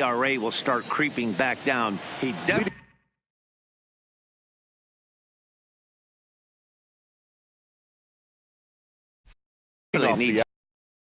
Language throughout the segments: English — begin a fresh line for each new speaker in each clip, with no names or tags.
ERA will start creeping back down. He definitely needs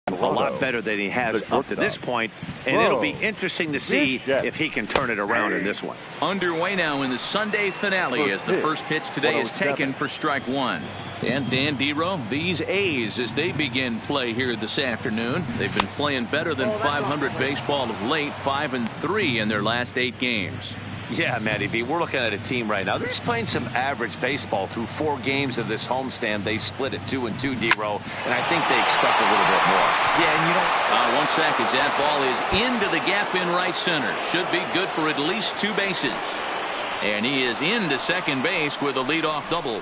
a lot better than he has up to this point, and it'll be interesting to see if he can turn it around in this one.
Underway now in the Sunday finale as the first pitch today is taken for strike one. And Dan Dero, these A's as they begin play here this afternoon. They've been playing better than 500 baseball of late, 5-3 in their last 8 games.
Yeah, Matty B, we're looking at a team right now. They're just playing some average baseball through 4 games of this homestand. They split at 2-2, Dero, and I think they expect a little bit more. Yeah, and you know,
1 sec as that ball is into the gap in right center. Should be good for at least 2 bases. And he is into second base with a leadoff double.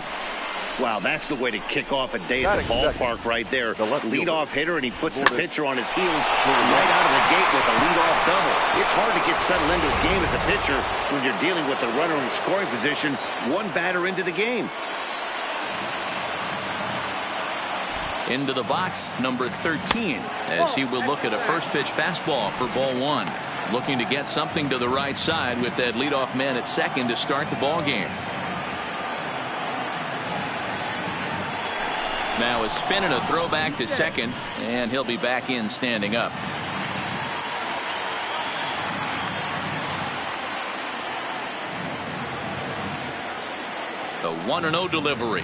Wow, that's the way to kick off a day at the ballpark right there. Leadoff hitter, and he puts the pitcher on his heels right out of the gate with a leadoff double. It's hard to get settled into a game as a pitcher when you're dealing with a runner in scoring position 1 batter into the game.
Into the box, number 13, as he will look at a first pitch fastball for ball 1. Looking to get something to the right side with that leadoff man at second to start the ball game. Now a spin and a throw back to second, and he'll be back in standing up. The 1-0 delivery.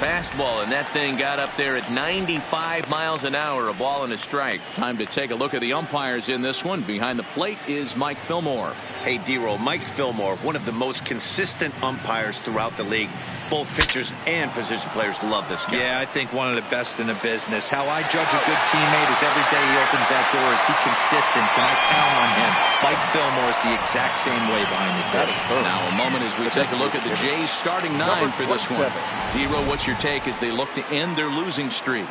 Fastball, and that thing got up there at 95 miles an hour. A ball and a strike. Time to take a look at the umpires in this one. Behind the plate is Mike Fillmore.
Hey, Dero, Mike Fillmore, one of the most consistent umpires throughout the league. Both pitchers and position players love this guy.
Yeah, I think one of the best in the business. How I judge a good teammate is every day he opens that door. Is he consistent? Can I count on him? Mike Fillmore is the exact same way behind the plate.
Now a moment as we take a look at the Jays starting 9 for this one. Dero, what's your take as they look to end their losing streak?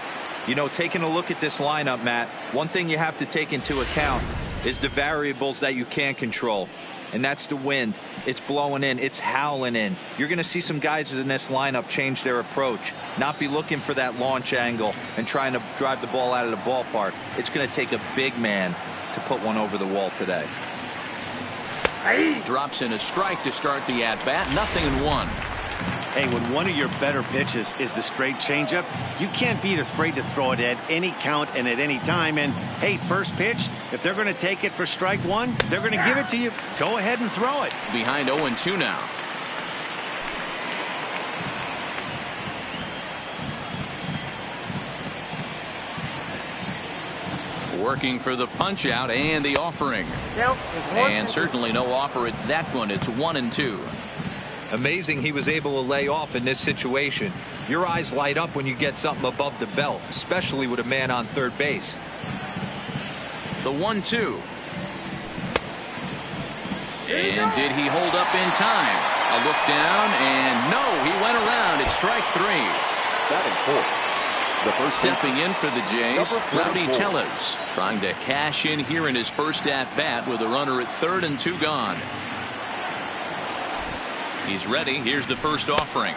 You know, taking a look at this lineup, Matt, one thing you have to take into account is the variables that you can't control. And that's the wind. It's blowing in. It's howling in. You're going to see some guys in this lineup change their approach. Not be looking for that launch angle and trying to drive the ball out of the ballpark. It's going to take a big man to put one over the wall today.
Drops in a strike to start the at-bat. 0-1.
Hey, when one of your better pitches is the straight changeup, you can't be afraid to throw it at any count and at any time. And, hey, first pitch, if they're going to take it for strike 1, they're going to give it to you. Go ahead and throw it.
Behind 0-2 now. Working for the punch out and the offering. And certainly no offer at that one. It's 1-2.
Amazing he was able to lay off in this situation. Your eyes light up when you get something above the belt, especially with a man on third base.
The 1-2. And did he hold up in time? A look down, and no, he went around. It's strike 3.
Batting fourth. The first
stepping in for the Jays, Rowdy Tellez, trying to cash in here in his first at bat with a runner at third and 2 gone. He's ready. Here's the first offering.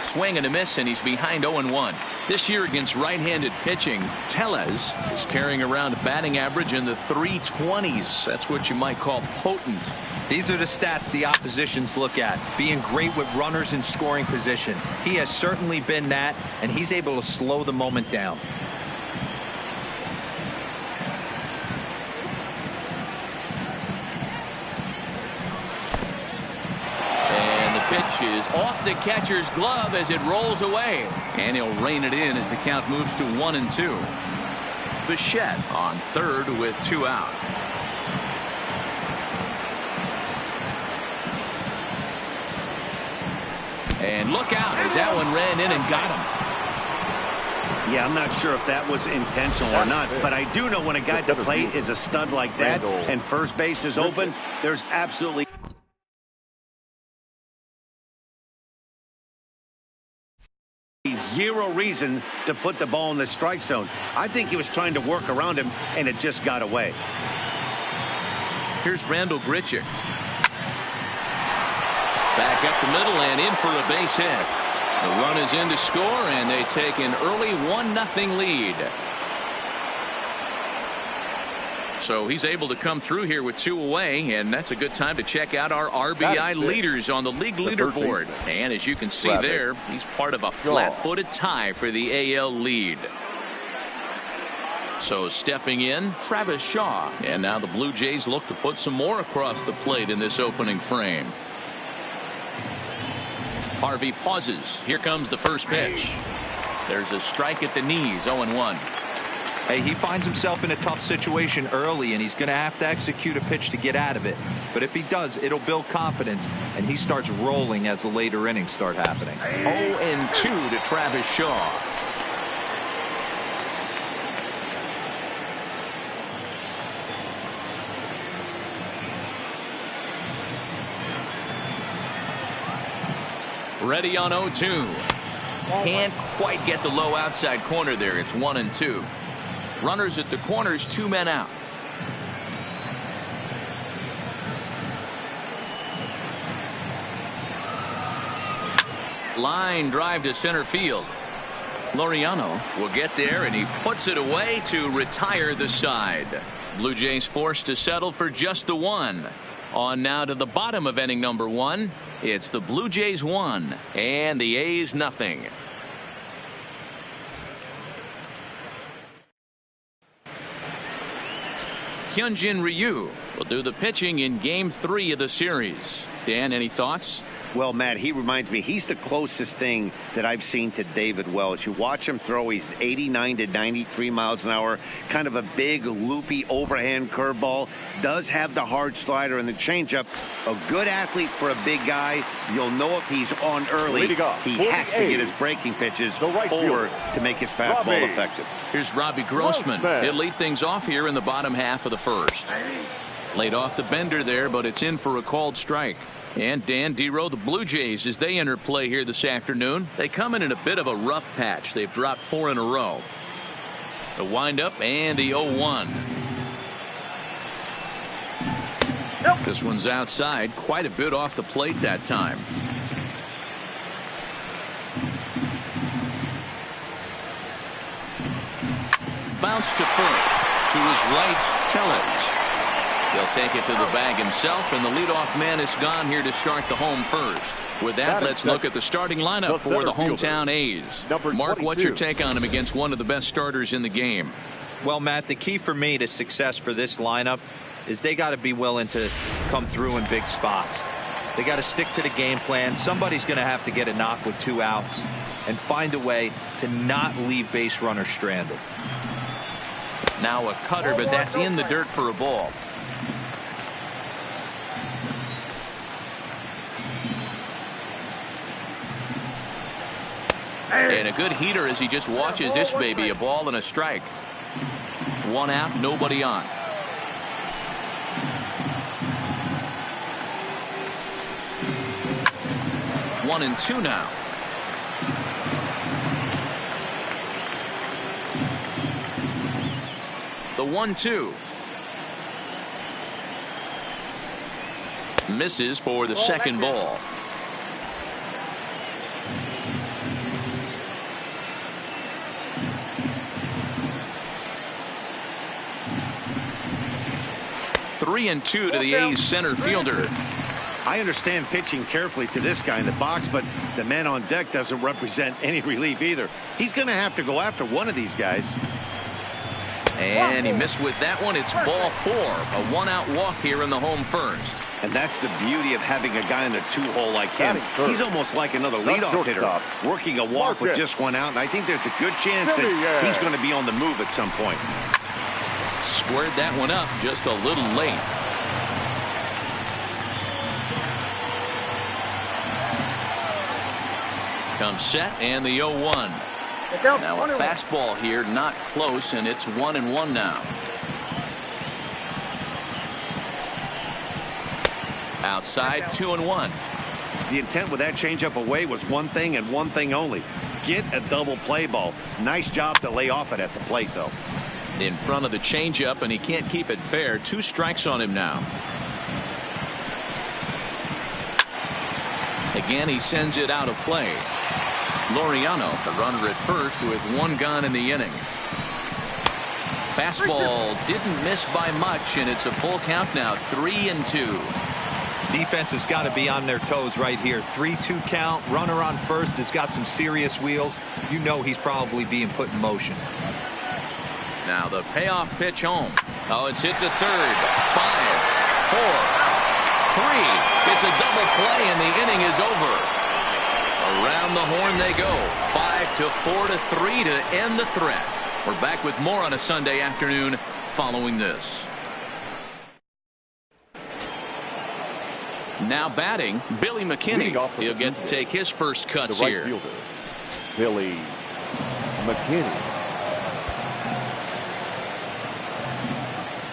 Swing and a miss, and he's behind 0-1. This year against right-handed pitching, Tellez is carrying around a batting average in the 320s. That's what you might call potent.
These are the stats the oppositions look at. Being great with runners in scoring position. He has certainly been that, and he's able to slow the moment down.
Pitch is off the catcher's glove as it rolls away, and he'll rein it in as the count moves to 1-2. Bichette on third with 2 out. And look out as that one ran in and got him.
Yeah, I'm not sure if that was intentional or not, but I do know when a guy at the plate is a stud like that and first base is open, there's absolutely zero reason to put the ball in the strike zone. I think he was trying to work around him, and it just got away.
Here's Randall Grichuk. Back up the middle and in for a base hit. The run is in to score, and they take an early 1-0 lead. So he's able to come through here with 2 away, and that's a good time to check out our RBI leaders on the league leaderboard. And as you can see there, he's part of a flat-footed tie for the AL lead. So stepping in, Travis Shaw. And now the Blue Jays look to put some more across the plate in this opening frame. Harvey pauses. Here comes the first pitch. There's a strike at the knees, 0-1.
Hey, he finds himself in a tough situation early, and he's going to have to execute a pitch to get out of it. But if he does, it'll build confidence, and he starts rolling as the later innings start happening.
0-2 to Travis Shaw. Ready on 0-2. Can't quite get the low outside corner there. It's 1-2. Runners at the corners, 2 men out. Line drive to center field. Laureano will get there, and he puts it away to retire the side. Blue Jays forced to settle for just the 1. On now to the bottom of inning number 1. It's the Blue Jays 1 and the A's nothing. Hyunjin Ryu will do the pitching in game 3 of the series. Dan, any thoughts?
Well, Matt, he reminds me, he's the closest thing that I've seen to David Wells. You watch him throw, he's 89 to 93 miles an hour, kind of a big, loopy, overhand curveball. Does have the hard slider and the changeup. A good athlete for a big guy. You'll know if he's on early. He has to get his breaking pitches over to make his fastball effective.
Here's Robbie Grossman. He'll lead things off here in the bottom half of the first. Laid off the bender there, but it's in for a called strike. And Dan Dero, the Blue Jays, as they enter play here this afternoon, they come in a bit of a rough patch. They've dropped 4 in a row. The windup and the 0-1. This one's outside, quite a bit off the plate that time. Bounce to first. To his right, Tellez. He'll take it to the bag himself, and the leadoff man is gone here to start the home first. With that, let's look at the starting lineup for the hometown A's. Mark, what's your take on him against one of the best starters in the game?
Well, Matt, the key for me to success for this lineup is they got to be willing to come through in big spots. They got to stick to the game plan. Somebody's going to have to get a knock with 2 outs and find a way to not leave base runners stranded.
Now a cutter, but that's in the dirt for a ball. And a good heater as he just watches this baby, a ball and a strike. 1 out, nobody on. One and 2 now. The 1-2. Misses for the second ball. Three and 2 to the A's center fielder.
I understand pitching carefully to this guy in the box, but the man on deck doesn't represent any relief either. He's going to have to go after one of these guys.
And he missed with that one. It's ball 4. A 1-out walk here in the home first.
And that's the beauty of having a guy in the 2-hole like him. He's almost like another leadoff hitter, working a walk with just 1 out. And I think there's a good chance that he's going to be on the move at some point.
Squared that one up just a little late. Comes set and the 0-1. Now a fastball here, not close, and it's 1-1 now. Outside, 2-1.
The intent with that changeup away was one thing and one thing only. Get a double play ball. Nice job to lay off it at the plate, though.
In front of the changeup, and he can't keep it fair. 2 strikes on him now. Again, he sends it out of play. Laureano, the runner at first, with 1 gone in the inning. Fastball didn't miss by much, and it's a full count now, 3-2.
Defense has got to be on their toes right here. 3-2 count. Runner on first has got some serious wheels. You know he's probably being put in motion.
Now the payoff pitch home. Oh, it's hit to third. 5, 4, 3. It's a double play, and the inning is over. Around the horn they go. 5-4-3 to end the threat. We're back with more on a Sunday afternoon following this. Now batting, Billy McKinney. He'll get to take his first cuts
the right
here.
Fielder, Billy McKinney.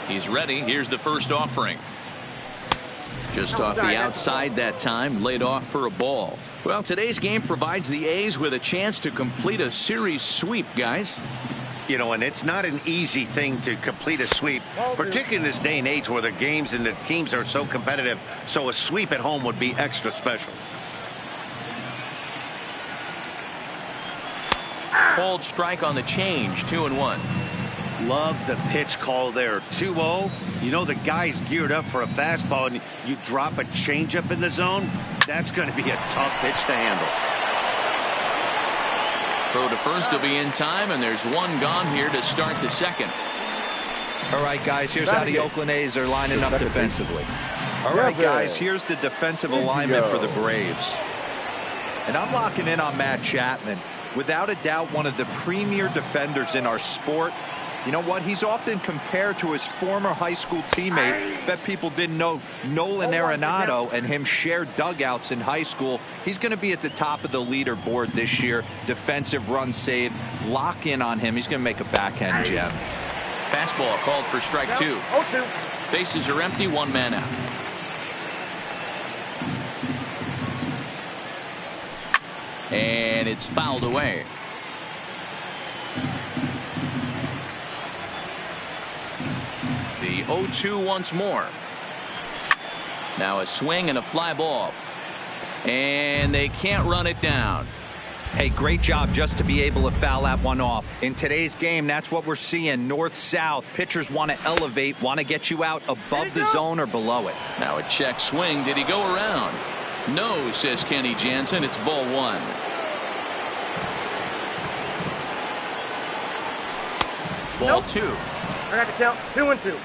He's ready. Here's the first offering. Just off the outside that time, laid off for a ball. Well, today's game provides the A's with a chance to complete a series sweep, guys.
You know, and it's not an easy thing to complete a sweep, particularly in this day and age where the games and the teams are so competitive. So a sweep at home would be extra special.
Called strike on the change, 2-1.
Love the pitch call there. 2-0. You know the guy's geared up for a fastball, and you drop a changeup in the zone. That's going to be a tough pitch to handle.
Throw to first will be in time, and there's one gone here to start the second.
All right, guys, here's how the Oakland A's are lining up defensively. All right, guys, here's the defensive alignment for the Braves. And I'm locking in on Matt Chapman. Without a doubt, one of the premier defenders in our sport. You know what? He's often compared to his former high school teammate. Bet people didn't know Nolan Arenado and him shared dugouts in high school. He's going to be at the top of the leaderboard this year. Defensive run saved. Lock in on him. He's going to make a backhand gem.
Fastball called for strike 2. Bases are empty, one man out. And it's fouled away. The 0-2 once more. Now a swing and a fly ball. And they can't run it down.
Hey, great job just to be able to foul that one off. In today's game, that's what we're seeing. North-south. Pitchers want to elevate, want to get you out above the zone or below it.
Now a check swing. Did he go around? No, says Kenny Jansen. It's ball 1. Ball 2.
I got to count 2-2.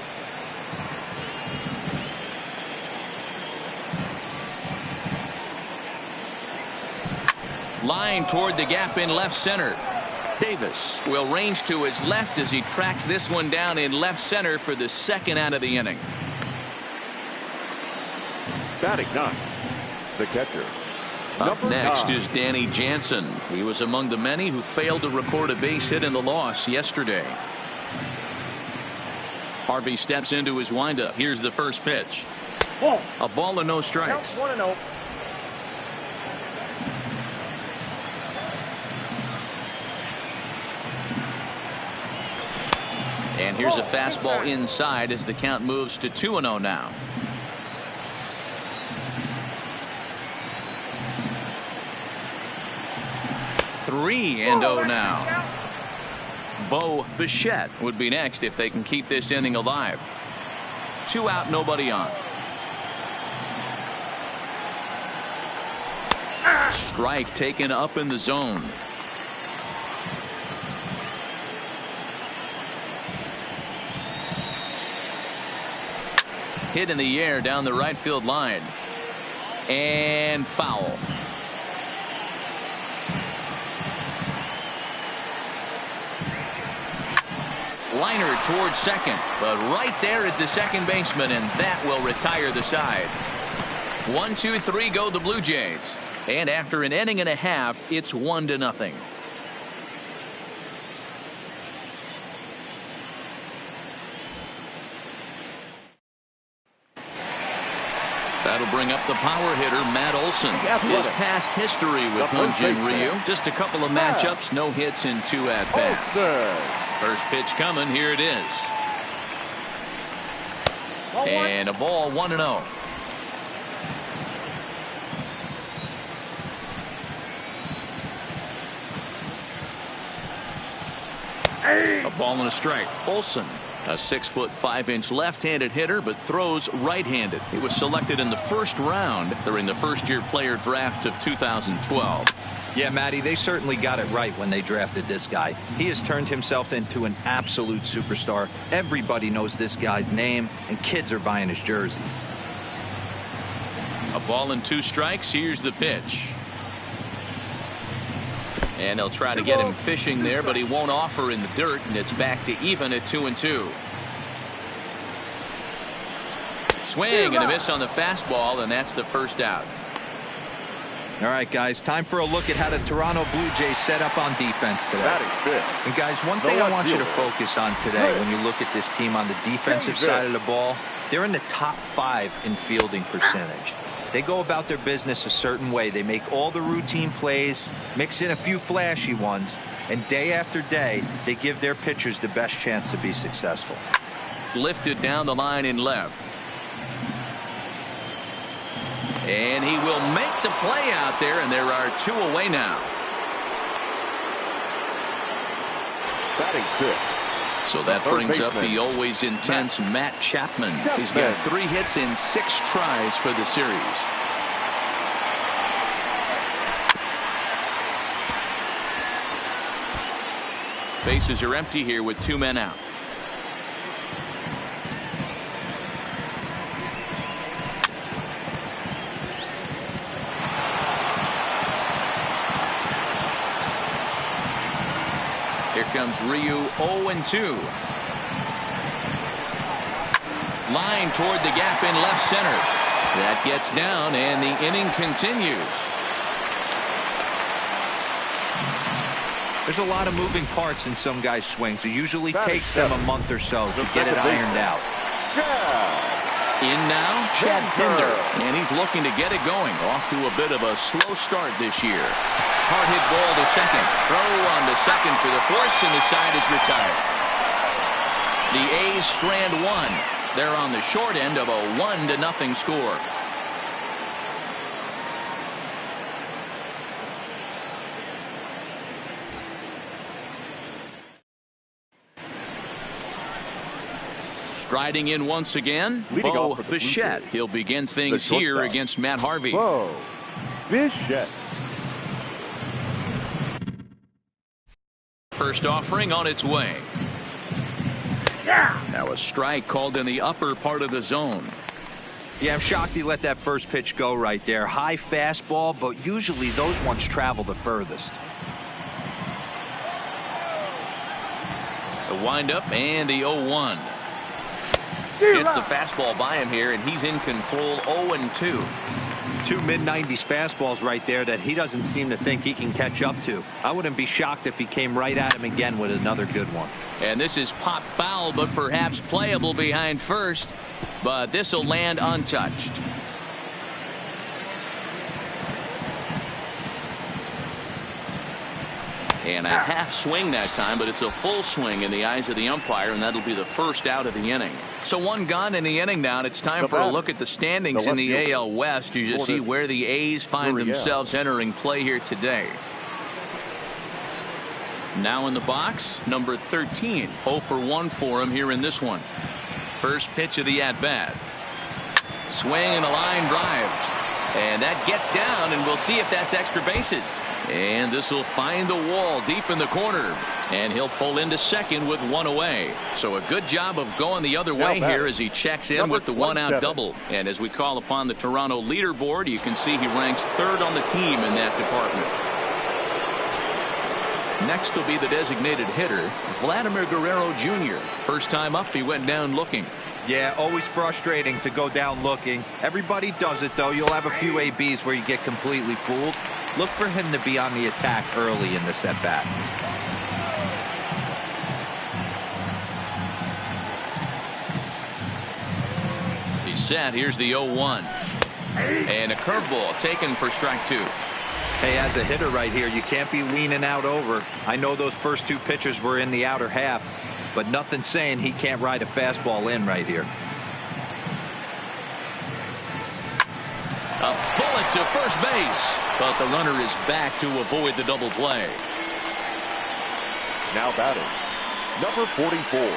Line toward the gap in left center. Davis will range to his left as he tracks this one down in left center for the second out of the inning.
Batting 9, the catcher.
Up next
9.
is Danny Jansen. He was among the many who failed to record a base hit in the loss yesterday. Harvey steps into his windup. Here's the first pitch. A ball and no strikes.
1-0.
And here's a fastball inside as the count moves to 2-0 now. Three and 0 now. Bo Bichette would be next if they can keep this inning alive. 2 out, nobody on. Strike taken up in the zone. Hit in the air down the right field line. And foul. Liner towards second, but right there is the second baseman, and that will retire the side. 1, 2, 3 go the Blue Jays, and after an inning and a half, it's 1-0. That'll bring up the power hitter, Matt Olson. His past history with Hyunjin Ryu. Just a couple of matchups, no hits in 2 at-bats. First pitch coming, here it is. And a ball, 1-0. A ball and a strike. Olsen, a 6'5" left-handed hitter, but throws right-handed. He was selected in the first round during the first-year player draft of 2012.
Yeah, Matty, they certainly got it right when they drafted this guy. He has turned himself into an absolute superstar. Everybody knows this guy's name, and kids are buying his jerseys.
A ball and 2 strikes. Here's the pitch. And they'll try to get him fishing there, but he won't offer in the dirt, and it's back to even at 2-2. Swing and a miss on the fastball, and that's the first out.
All right, guys, time for a look at how the Toronto Blue Jays set up on defense today. And, guys, one thing I want you to focus on today when you look at this team on the defensive side of the ball, they're in the top 5 in fielding percentage. They go about their business a certain way. They make all the routine plays, mix in a few flashy ones, and day after day, they give their pitchers the best chance to be successful.
Lifted down the line in left. And he will make the play out there, and there are 2 away now.
Batting 5th.
So that brings up the always intense Matt Chapman. He's got 3 hits in 6 tries for the series. Bases are empty here with 2 men out. Here comes Ryu, 0-2. Line toward the gap in left center. That gets down, and the inning continues.
There's a lot of moving parts in some guys' swings. It usually takes them a month or so to get it ironed out.
In now, Chad Pinder, and he's looking to get it going. Off to a bit of a slow start this year. Hard hit ball to second. Throw on to second for the force, and the side is retired. The A's strand 1. They're on the short end of a 1-0 score. Striding in once again, Bo Bichette. He'll begin things here against Matt Harvey.
Bo Bichette.
First offering on its way. Now a strike called in the upper part of the zone.
Yeah, I'm shocked he let that first pitch go right there. High fastball, but usually those ones travel the furthest.
The windup and the 0-1. Gets the fastball by him here, and he's in control. 0-2.
2 mid-90s fastballs right there that he doesn't seem to think he can catch up to. I wouldn't be shocked if he came right at him again with another good one.
And this is pop foul, but perhaps playable behind first. But this will land untouched. And a half swing that time, but it's a full swing in the eyes of the umpire, and that'll be the first out of the inning. So 1 gone in the inning now, and it's time for a look at the standings in the AL West. You just see where the A's find themselves entering play here today. Now in the box, number 13. 0-for-1 for him here in this one. First pitch of the at-bat. Swing and a line drive. And that gets down, and we'll see if that's extra bases. And this will find the wall deep in the corner. And he'll pull into second with 1 away. So a good job of going the other way here as he checks in with the 1-out double. And as we call upon the Toronto leaderboard, you can see he ranks 3rd on the team in that department. Next will be the designated hitter, Vladimir Guerrero Jr. First time up, he went down looking.
Yeah, always frustrating to go down looking. Everybody does it, though. You'll have a few ABs where you get completely fooled. Look for him to be on the attack early in this at-bat.
He's set. Here's the 0-1. And a curveball taken for strike 2.
Hey, as a hitter right here, you can't be leaning out over. I know those first 2 pitches were in the outer half, but nothing saying he can't ride a fastball in right here.
A bullet to first base, but the runner is back to avoid the double play.
Now batting, Number 44.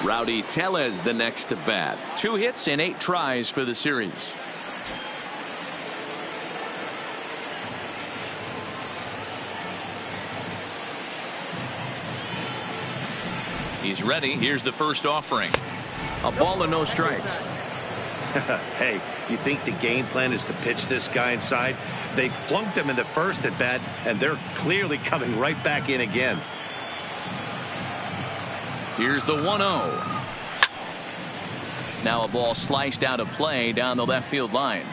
Rowdy Tellez the next to bat. 2 hits and 8 tries for the series. He's ready. Here's the first offering. A ball and no strikes.
Hey, you think the game plan is to pitch this guy inside? They plunked him in the first at bat, and they're clearly coming right back in again.
Here's the 1-0. Now a ball sliced out of play down the left field line.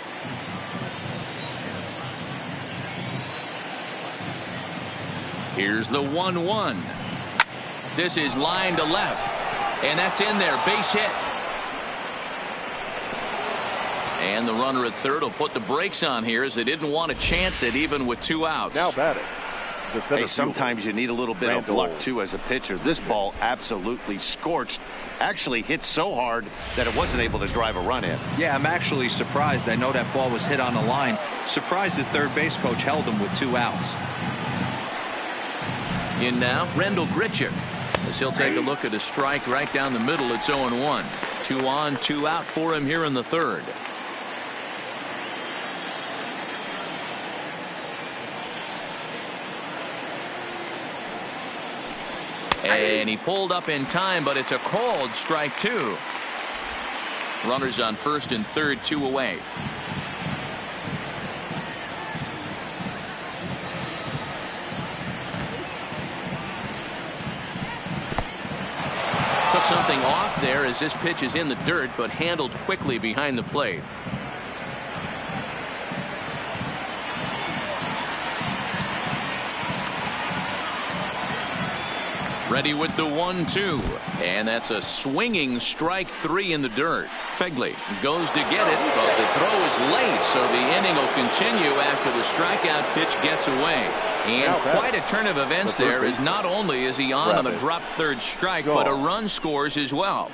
Here's the 1-1. This is line to left, and that's in there. Base hit. And the runner at third will put the brakes on here as they didn't want to chance it even with 2 outs.
Now batting.
Hey, sometimes you need a little bit of luck too as a pitcher. This ball absolutely scorched. Actually hit so hard that it wasn't able to drive a run in.
Yeah, I'm actually surprised. I know that ball was hit on the line. Surprised the third base coach held him with 2 outs.
In now, Rendell Grichuk, as he'll take a look at a strike right down the middle. It's 0-1. 2 on, 2 out for him here in the third. And he pulled up in time, but it's a called strike 2. Runners on first and third, 2 away. Took something off there as this pitch is in the dirt, but handled quickly behind the plate. Ready with the 1-2, and that's a swinging strike 3 in the dirt. Fegley goes to get it, but the throw is late, so the inning will continue after the strikeout pitch gets away. And quite a turn of events there, as not only is he on a drop third strike, but a run scores as well.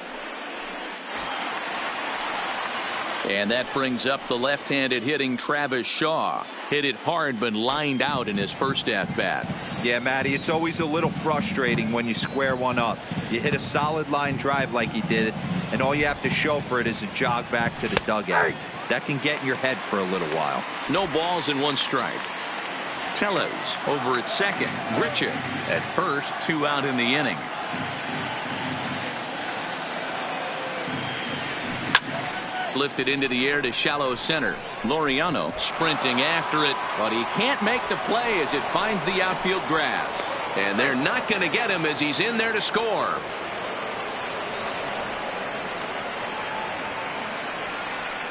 And that brings up the left-handed hitting Travis Shaw. Hit it hard, but lined out in his first at-bat.
Yeah, Matty, it's always a little frustrating when you square one up. You hit a solid line drive like he did, and all you have to show for it is a jog back to the dugout. That can get in your head for a little while.
No balls and 1 strike. Tellez over at second. Grichuk at first, 2 out in the inning. Lifted into the air to shallow center. Laureano sprinting after it, but he can't make the play as it finds the outfield grass. And they're not going to get him as he's in there to score.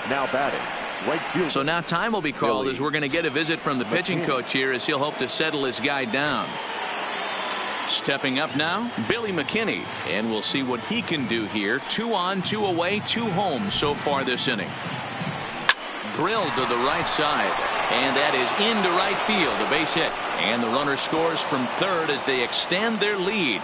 Now batting. Right field.
So now time will be called as we're going to get a visit from the pitching coach here as he'll hope to settle his guy down. Stepping up now, Billy McKinney, and we'll see what he can do here. 2 on, 2 away, 2 home so far this inning. Drilled to the right side, and that is into right field, a base hit, and the runner scores from third as they extend their lead.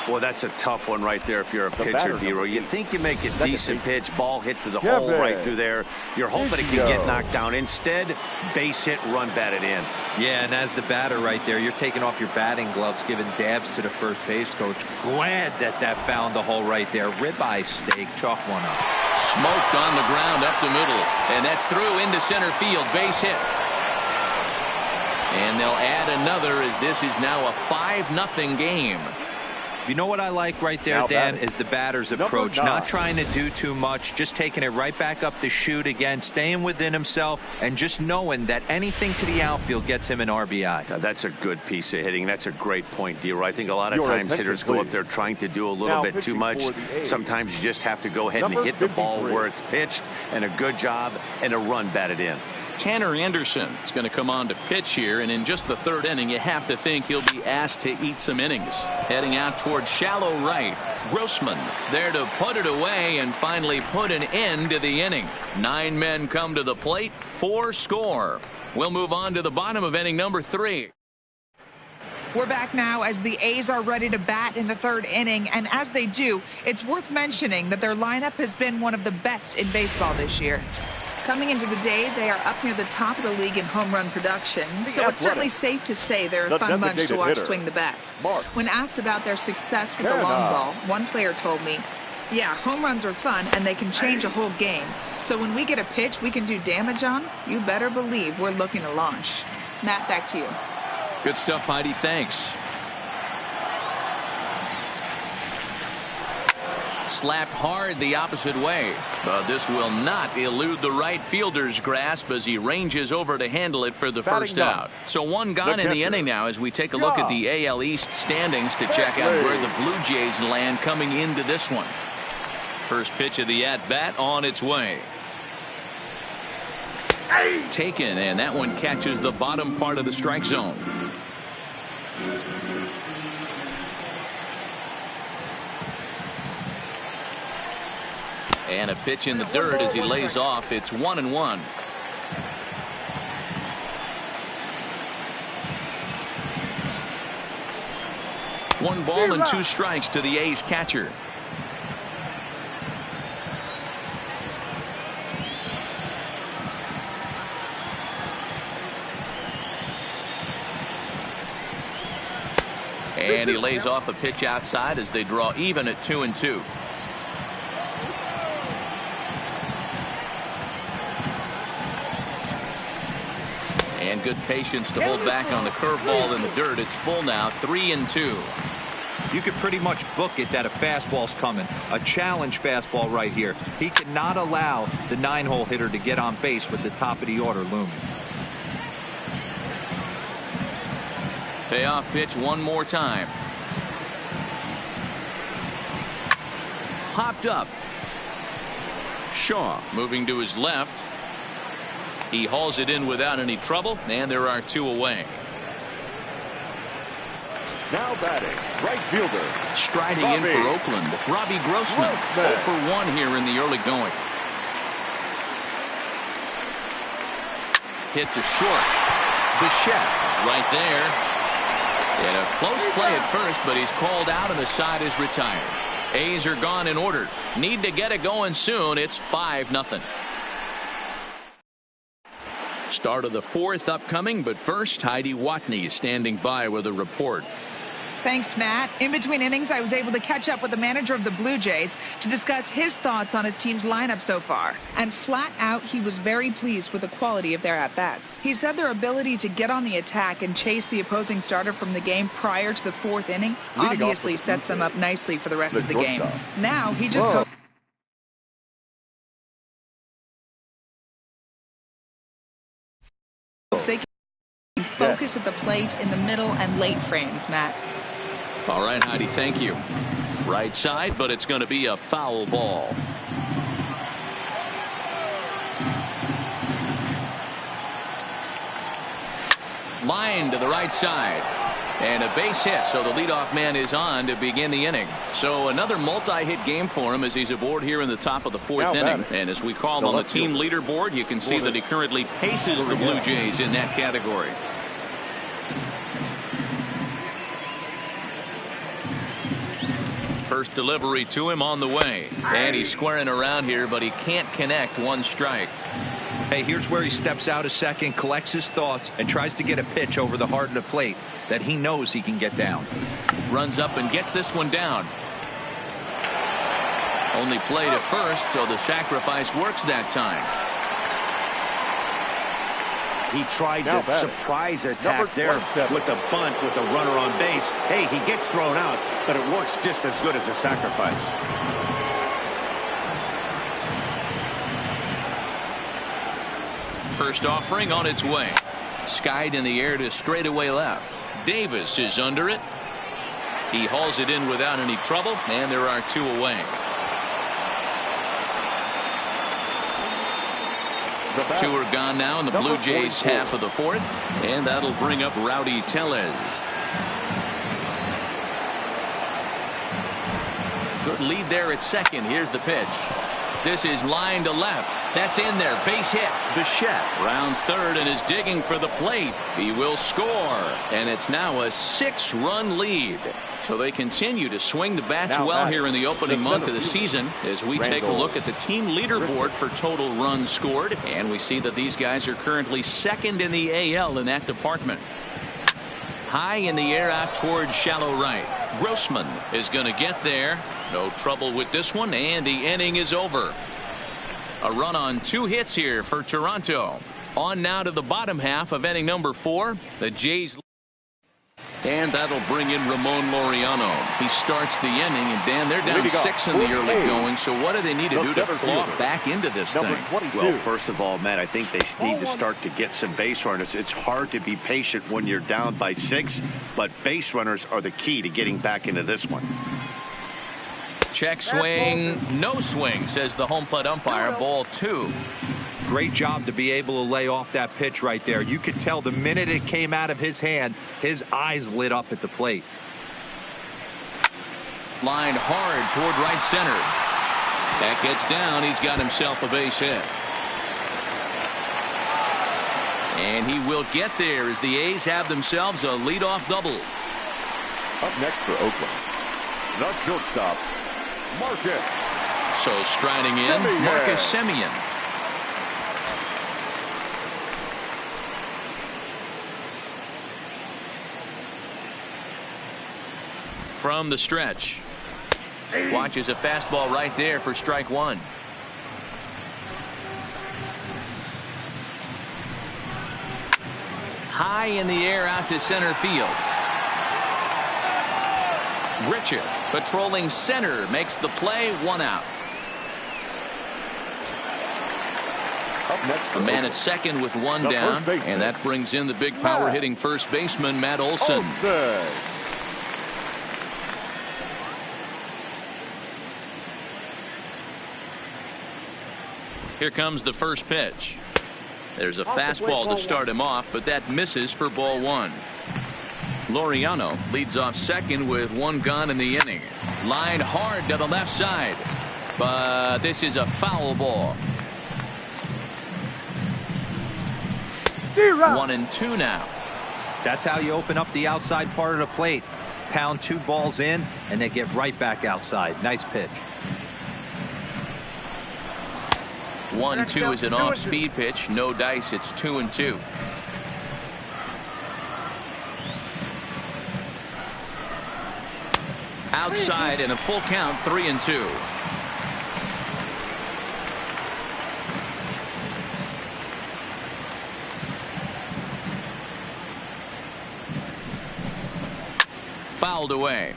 Well, that's a tough one right there if you're a pitcher, Hero. You think you make a decent pitch, ball hit to the hole right through there. You're hoping it can get knocked down. Instead, base hit, run batted in.
Yeah, and as the batter right there, you're taking off your batting gloves, giving dabs to the first base coach. Glad that found the hole right there. Ribeye steak, chalk one up.
Smoked on the ground up the middle, and that's through into center field, base hit. And they'll add another as this is now a 5-0 game.
You know what I like right there, Dan, is the batter's approach. Not trying to do too much, just taking it right back up the chute again, staying within himself, and just knowing that anything to the outfield gets him an RBI.
Now, that's a good piece of hitting. That's a great point, Dero. I think a lot of times hitters go up there trying to do a little bit too much. Sometimes you just have to go ahead and hit the ball where it's pitched, and a good job, and a run batted in.
Tanner Anderson is going to come on to pitch here, and in just the third inning you have to think he'll be asked to eat some innings. Heading out towards shallow right, Grossman is there to put it away and finally put an end to the inning. 9 men come to the plate, 4 score. We'll move on to the bottom of inning number 3.
We're back now as the A's are ready to bat in the third inning, and as they do, it's worth mentioning that their lineup has been one of the best in baseball this year. Coming into the day, they are up near the top of the league in home run production, so it's certainly safe to say they're a fun bunch to watch swing the bats. When asked about their success with the long ball, one player told me, "Yeah, home runs are fun and they can change a whole game. So when we get a pitch we can do damage on, you better believe we're looking to launch." Matt, back to you.
Good stuff, Heidi. Thanks. Slapped hard the opposite way, but this will not elude the right fielder's grasp as he ranges over to handle it for the first out. So one gone in the inning now as we take a look at the AL East standings to check out where the Blue Jays land coming into this one. First pitch of the at-bat on its way. Taken, and that one catches the bottom part of the strike zone. And a pitch in the dirt as he lays off. It's 1-1. One ball and 2 strikes to the A's catcher. And he lays off a pitch outside as they draw even at 2-2. And good patience to hold back on the curveball in the dirt. It's full now, 3-2.
You could pretty much book it that a fastball's coming. A challenge fastball right here. He cannot allow the 9-hole hitter to get on base with the top of the order looming.
Payoff pitch one more time. Popped up. Shaw moving to his left. He hauls it in without any trouble, and there are 2 away.
Now batting, right fielder.
Striding in for Oakland, Robbie Grossman. 0 for 1 here in the early going. Hit to short. Bichette right there. And a close play at first, but he's called out and the side is retired. A's are gone in order. Need to get it going soon. It's 5-0. Start of the 4th upcoming, but first Heidi Watney standing by with a report.
Thanks, Matt. In between innings, I was able to catch up with the manager of the Blue Jays to discuss his thoughts on his team's lineup so far. And flat out, he was very pleased with the quality of their at-bats. He said their ability to get on the attack and chase the opposing starter from the game prior to the 4th inning obviously sets them up nicely for the rest of the game. Now, he just hopes they can focus at the plate in the middle and late frames, Matt.
All right, Heidi, thank you. Right side, but it's going to be a foul ball. Line to the right side. And a base hit, so the leadoff man is on to begin the inning. So another multi-hit game for him as he's aboard here in the top of the 4th inning. And as we call on the team leaderboard, you can see that he currently paces the Blue Jays in that category. First delivery to him on the way. And he's squaring around here, but he can't connect. 1 strike.
Hey, here's where he steps out a second, collects his thoughts, and tries to get a pitch over the heart of the plate that he knows he can get down.
Runs up and gets this one down. Only played at first, so the sacrifice works that time.
He tried to surprise attack there with the bunt with the runner on base. Hey, he gets thrown out, but it works just as good as a sacrifice.
First offering on its way. Skied in the air to straightaway left. Davis is under it. He hauls it in without any trouble, and there are 2 away. Two are gone now in the Blue Jays half of the 4th, and that'll bring up Rowdy Tellez. Good lead there at second. Here's the pitch. This is line to left. That's in there. Base hit. Bichette rounds third and is digging for the plate. He will score. And it's now a 6-run lead. So they continue to swing the bats well here in the opening month of the season as we take a look at the team leaderboard for total runs scored. And we see that these guys are currently second in the AL in that department. High in the air out towards shallow right. Grossman is going to get there. No trouble with this one, and the inning is over. A run on 2 hits here for Toronto. On now to the bottom half of inning number 4. The Jays. And that'll bring in Ramon Laureano. He starts the inning, and Dan, they're down 6 in the early going. So what do they need to do to claw back into this thing?
Well, first of all, Matt, I think they need to start to get some base runners. It's hard to be patient when you're down by 6, but base runners are the key to getting back into this one.
Check swing, no swing, says the home plate umpire. Ball 2.
Great job to be able to lay off that pitch right there. You could tell the minute it came out of his hand, his eyes lit up at the plate.
Lined hard toward right center. That gets down. He's got himself a base hit. And he will get there as the A's have themselves a leadoff double.
Up next for Oakland, the shortstop, Marcus.
So striding in, Marcus Semien. From the stretch. Watches a fastball right there for strike 1. High in the air out to center field. Richard patrolling center makes the play. 1 out. A man at second with 1 down, and that brings in the big power hitting first baseman Matt Olson. Here comes the first pitch. There's a fastball to start him off, but that misses for ball 1. Laureano leads off second with 1 gone in the inning. Lined hard to the left side, but this is a foul ball. 1-2 now.
That's how you open up the outside part of the plate. Pound 2 balls in, and they get right back outside. Nice pitch.
1-2 is an off-speed pitch. No dice. It's 2-2. Outside and a full count. 3-2. Fouled away.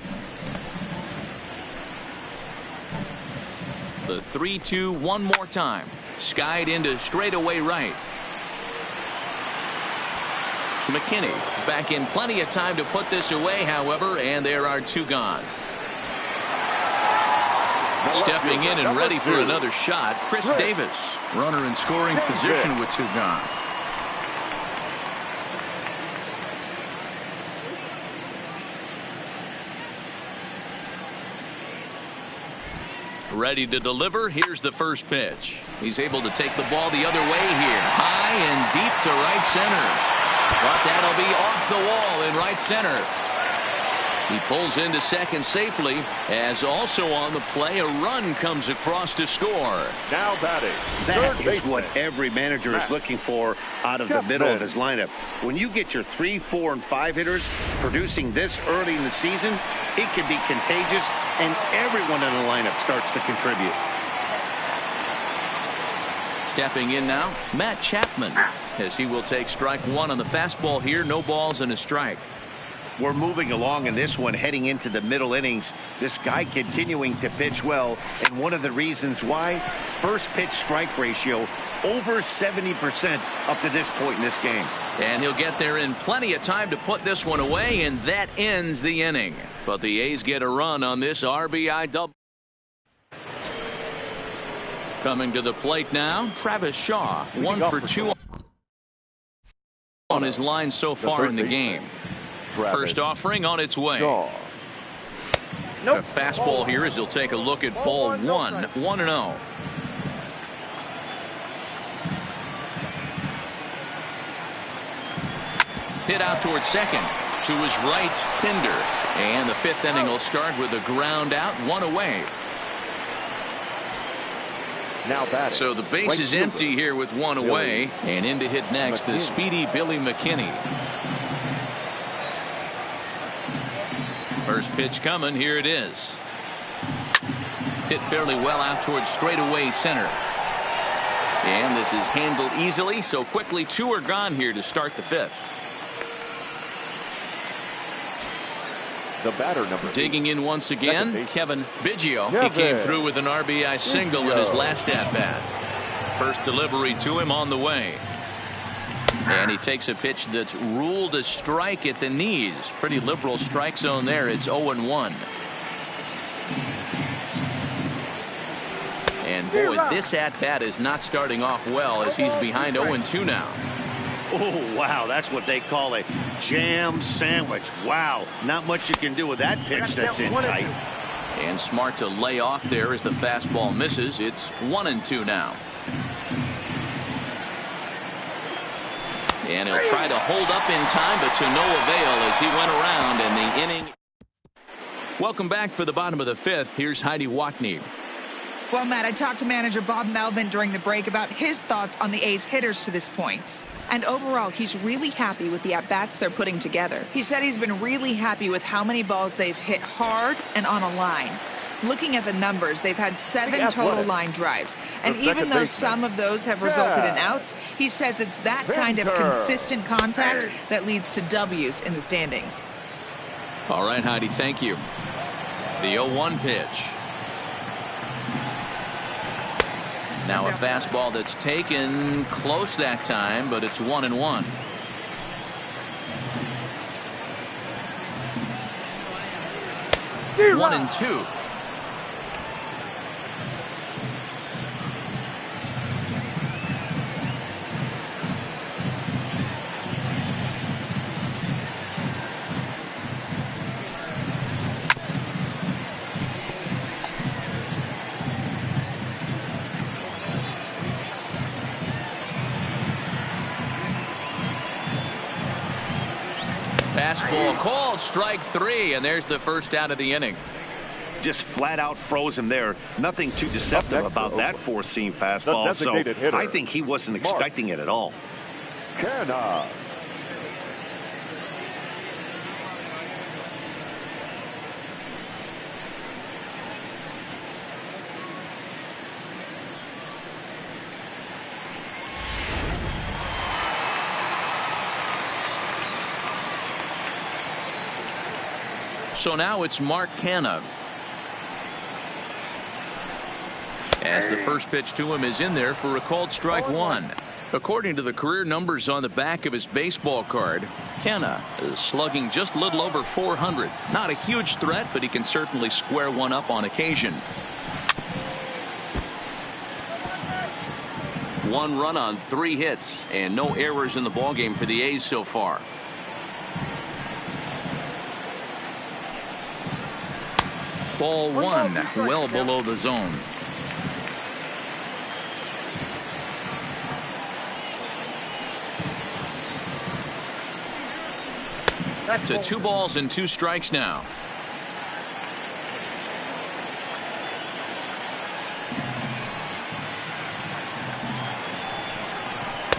The 3-2 one more time. Skied into straightaway right. McKinney back in plenty of time to put this away, however, and there are 2 gone. Stepping in and ready for another shot, Chris Davis. Runner in scoring position with 2 gone. Ready to deliver. Here's the first pitch. He's able to take the ball the other way here. High and deep to right center. But that'll be off the wall in right center. He pulls into second safely, as also on the play a run comes across to score.
Now batting.
That is what every manager is looking for out of the middle of his lineup. When you get your 3, 4, and 5 hitters producing this early in the season, it can be contagious, and everyone in the lineup starts to contribute.
Stepping in now, Matt Chapman, as he will take strike 1 on the fastball here. No balls and a strike.
We're moving along in this one, heading into the middle innings. This guy continuing to pitch well, and one of the reasons why, first pitch strike ratio over 70% up to this point in this game.
And he'll get there in plenty of time to put this one away, and that ends the inning. But the A's get a run on this RBI double. Coming to the plate now, Travis Shaw, 1 for 2 on his line so far in the game. First offering on its way. A fastball here as he'll take a look at ball 1. 1-0. Hit out towards second. To his right, Pinder. And the fifth inning will start with a ground out, one away.
Now batting.
So the base
right
is
fielder.
empty here with one away. And in to hit next, the speedy Billy McKinney. First pitch coming. Here it is. Hit fairly well out towards straightaway center. And this is handled easily, so quickly 2 are gone here to start the fifth.
The batter number 8.
Digging in once again,
Second base.
Kevin Biggio.
Kevin
He came through with an RBI single in his last at-bat. First delivery to him on the way. And he takes a pitch that's ruled a strike at the knees. Pretty liberal strike zone there. It's 0-1. And boy, this at-bat is not starting off well as he's behind 0-2 now.
Oh, wow, that's what they call a jam sandwich. Wow, not much you can do with that pitch that's in tight.
And smart to lay off there as the fastball misses. It's 1-2 now. And he'll try to hold up in time, but to no avail as he went around and the inning. Welcome back for the bottom of the fifth. Here's Heidi Watney.
Well, Matt, I talked to manager Bob Melvin during the break about his thoughts on the A's hitters to this point. And overall, he's really happy with the at-bats they're putting together. He said he's been really happy with how many balls they've hit hard and on a line. Looking at the numbers, they've had 7 total line drives. And even though some of those have resulted in outs, he says it's that kind of consistent contact that leads to W's in the standings.
All right, Heidi, thank you. The 0-1 pitch. Now a fastball that's taken close that time, but it's 1-1. One and two. Fastball called, strike 3, and there's the first out of the inning.
Just flat out froze him there. Nothing too deceptive about that four-seam fastball. So I think he wasn't expecting it at all.
Canna.
So now it's Mark Canna. As the first pitch to him is in there for a called strike 1. According to the career numbers on the back of his baseball card, Canna is slugging just a little over 400. Not a huge threat, but he can certainly square one up on occasion. 1 run on 3 hits and no errors in the ballgame for the A's so far. Ball 1, well below the zone. To 2 balls and 2 strikes now.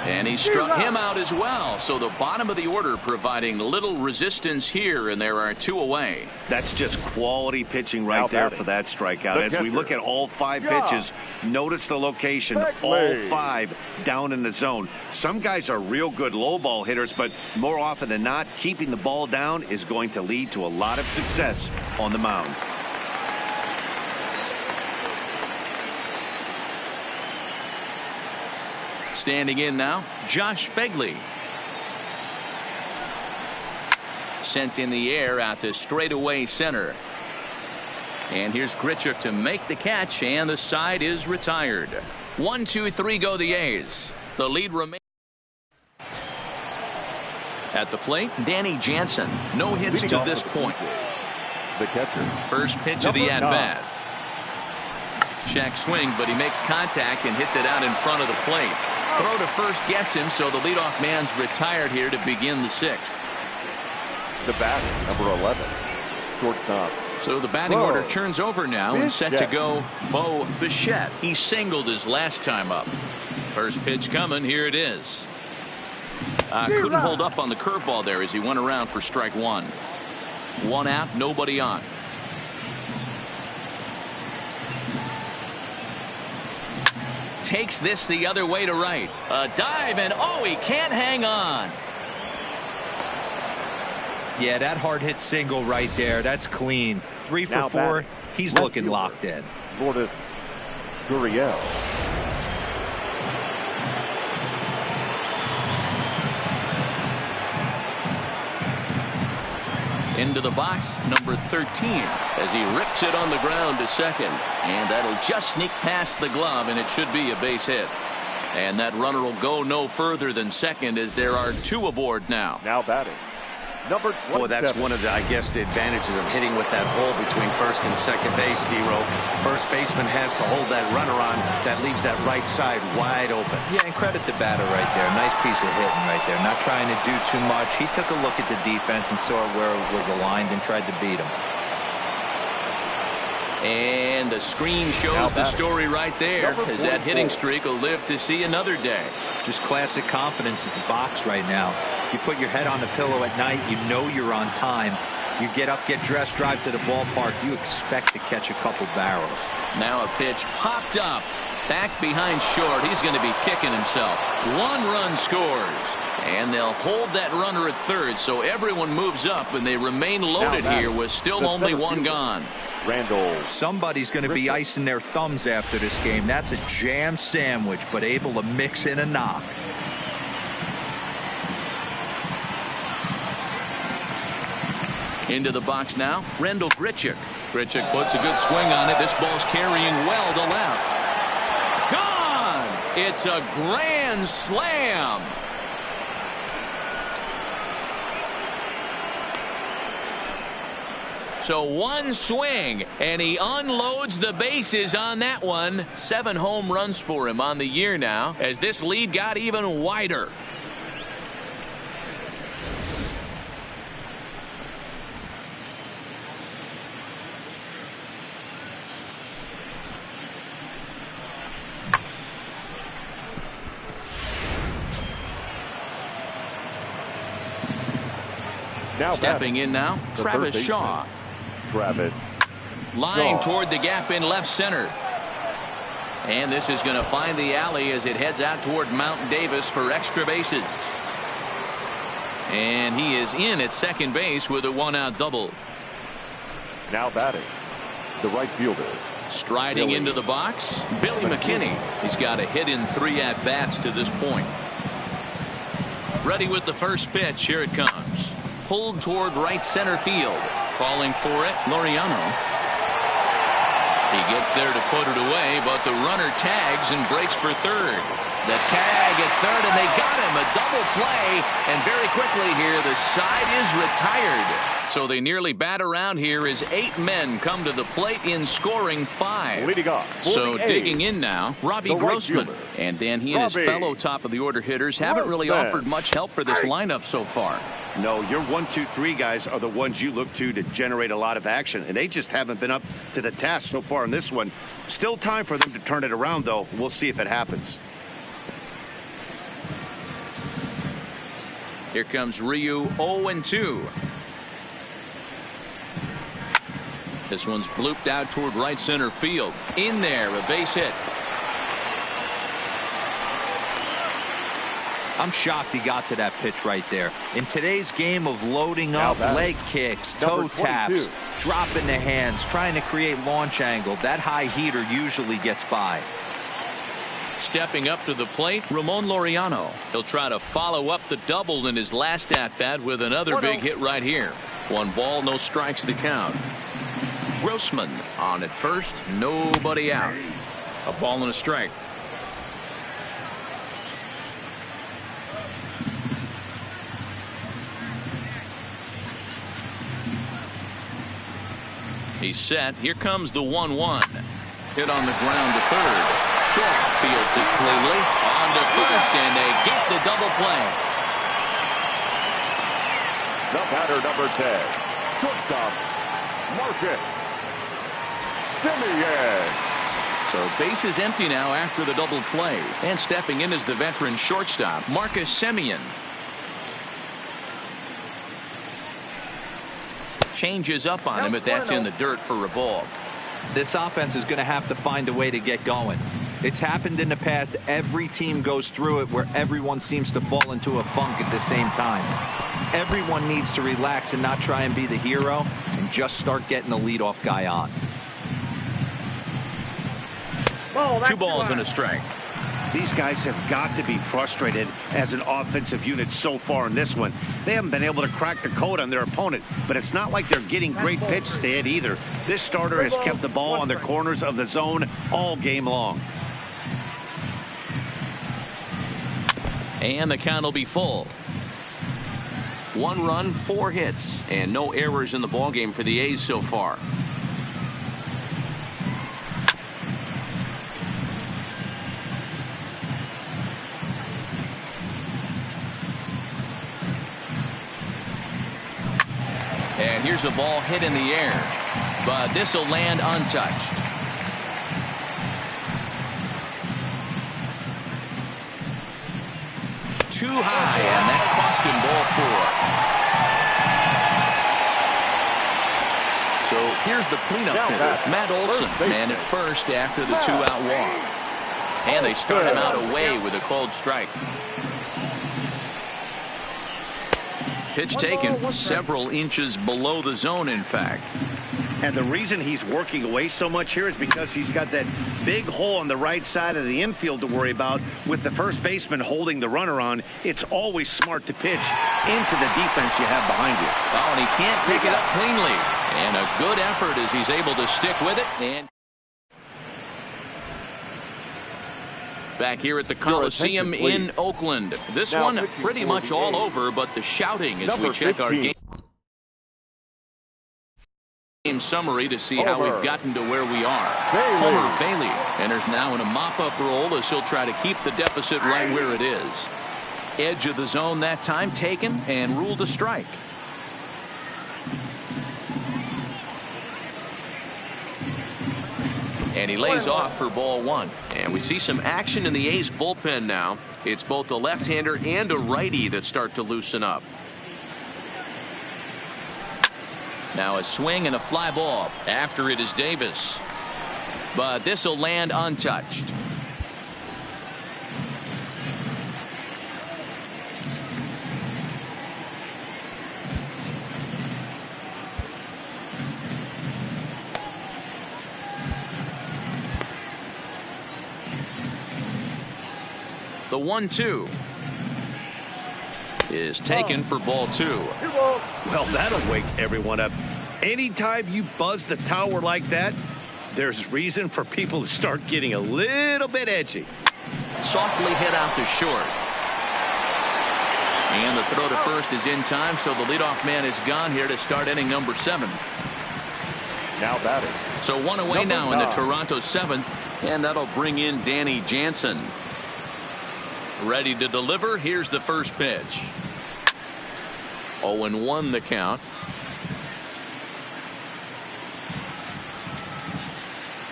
And he struck him out as well. So the bottom of the order providing little resistance here, and there are 2 away.
That's just quality pitching right there for that strikeout. As we look at all 5 pitches, notice the location. All 5 down in the zone. Some guys are real good low ball hitters, but more often than not, keeping the ball down is going to lead to a lot of success on the mound.
Standing in now, Josh Fegley. Sent in the air out to straightaway center. And here's Grichuk to make the catch, and the side is retired. 1, 2, 3 go the A's. The lead remains. At the plate, Danny Jansen. No hits to this point.
The catcher.
First pitch of the at-bat. Check swing, but he makes contact and hits it out in front of the plate. throw to first gets him, so the leadoff man's retired here to begin the sixth.
The batter, number 11, shortstop.
So the batting order turns over now and set to go Bo Bichette. He singled his last time up. First pitch coming. Here it is. Couldn't hold up on the curveball there as he went around for strike one. One out, nobody on. Takes this the other way to right. A dive, and oh, he can't hang on.
Yeah, that hard hit single right there. That's clean. 3 for
Now
4.
batting.
He's
Left
looking
fielder,
locked in.
Lourdes Gurriel.
Into the box, number 13, as he rips it on the ground to second. And that'll just sneak past the glove, and it should be a base hit. And that runner will go no further than second as there are 2 aboard now.
Now batting, number 27.
Well, that's one of the, I guess, the advantages of hitting with that hole between first and second base, D-Row. First baseman has to hold that runner on. That leaves that right side wide open.
Yeah, and credit the batter right there. Nice piece of hitting right there. Not trying to do too much. He took a look at the defense and saw where it was aligned and tried to beat him.
And the screen shows the story right there, as that hitting streak will live to see another day.
Just classic confidence at the box right now. You put your head on the pillow at night, you know you're on time. You get up, get dressed, drive to the ballpark, you expect to catch a couple barrels.
Now a pitch popped up, back behind short. He's going to be kicking himself. 1 run scores, and they'll hold that runner at third, so everyone moves up, and they remain loaded here with still only 1 gone.
Randall.
Somebody's going to be icing their thumbs after this game. That's a jam sandwich, but able to mix in a knock.
Into the box now, Rendell Grichuk. Grichuk puts a good swing on it. This ball's carrying well to left. Gone! It's a grand slam. So 1 swing, and he unloads the bases on that one. 7 home runs for him on the year now, as this lead got even wider.
Now
Stepping in now,
the
Travis
first
Shaw.
Travis.
Line
Shaw.
toward the gap in left center. And this is going to find the alley as it heads out toward Mount Davis for extra bases. And he is in at second base with a 1-out double.
Now batting, the right fielder.
Striding into the box, Billy McKinney. He's got a hit in 3 at-bats to this point. Ready with the first pitch. Here it comes. Pulled toward right center field. Calling for it, Laureano. He gets there to put it away, but the runner tags and breaks for third. The tag at third, and they got him. A double play, and very quickly here, the side is retired. So they nearly bat around here as 8 men come to the plate in scoring 5.
Leading off.
So digging in now, Robbie Grossman. And Dan, he and his fellow top of the order hitters haven't really offered much help for this lineup so far.
No, your 1, 2, 3 guys are the ones you look to generate a lot of action, and they just haven't been up to the task so far in this one. Still time for them to turn it around, though. We'll see if it happens.
Here comes Ryu, 0-2. This one's blooped out toward right center field. In there, a base hit.
I'm shocked he got to that pitch right there. In today's game of loading up, leg kicks, toe taps, dropping the hands, trying to create launch angle, that high heater usually gets by.
Stepping up to the plate, Ramon Laureano. He'll try to follow up the double in his last at-bat with another big hit right here. 1 ball, no strikes the count. Grossman on at first, nobody out. A ball and a strike. He's set. Here comes the 1-1. Hit on the ground to third. short. Fields it cleanly. On to first, and they get the double play.
The batter, number 10. Shortstop, Marcus Semien.
So base is empty now after the double play. And stepping in is the veteran shortstop, Marcus Semien. Changes up on him, but that's in the dirt for a ball.
This offense is going to have to find a way to get going. It's happened in the past. Every team goes through it where everyone seems to fall into a funk at the same time. Everyone needs to relax and not try and be the hero and just start getting the leadoff guy on.
2 balls and a strike.
These guys have got to be frustrated as an offensive unit so far in this one. They haven't been able to crack the code on their opponent, but it's not like they're getting great pitches to hit either. This starter has kept the ball on the corners of the zone all game long.
And the count will be full. 1 run, 4 hits, and no errors in the ballgame for the A's so far. And here's a ball hit in the air, but this will land untouched. Too high, and that cost him ball 4. So here's the cleanup hitter, Matt Olson, man at first after the 2-out walk. And they start him out away with a cold strike. Pitch taken several inches below the zone, in fact.
And the reason he's working away so much here is because he's got that big hole on the right side of the infield to worry about with the first baseman holding the runner on. It's always smart to pitch into the defense you have behind you.
Oh, and he can't pick it up cleanly. And a good effort as he's able to stick with it. And back here at the Coliseum in Oakland. This one pretty much all over, but the shouting as we check our game summary to see how we've gotten to where we are. Homer Bailey enters now in a mop-up role as he'll try to keep the deficit right where it is. Edge of the zone that time taken and ruled a strike. And he lays off for ball 1. And we see some action in the A's bullpen now. It's both a left-hander and a righty that start to loosen up. Now a swing and a fly ball. After it is Davis. But this will land untouched. The 1-2 is taken for ball 2.
Well, that'll wake everyone up. Anytime you buzz the tower like that, there's reason for people to start getting a little bit edgy.
Softly hit out to short. And the throw to first is in time, so the leadoff man is gone here to start inning number 7.
Now batting.
So 1 away now in the Toronto 7th, and that'll bring in Danny Jansen. Ready to deliver. Here's the first pitch. 0-1 the count.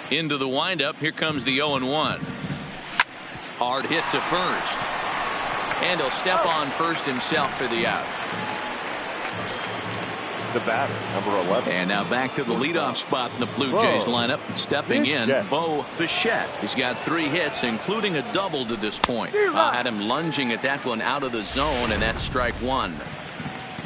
Into the windup. Here comes the 0-1. Hard hit to first. And he'll step on first himself for the out.
The batter, number 11.
And now back to the leadoff spot in the Blue Jays lineup. Stepping in, Bo Bichette. He's got 3 hits, including a double to this point. Had him lunging at that one out of the zone, and that's strike 1.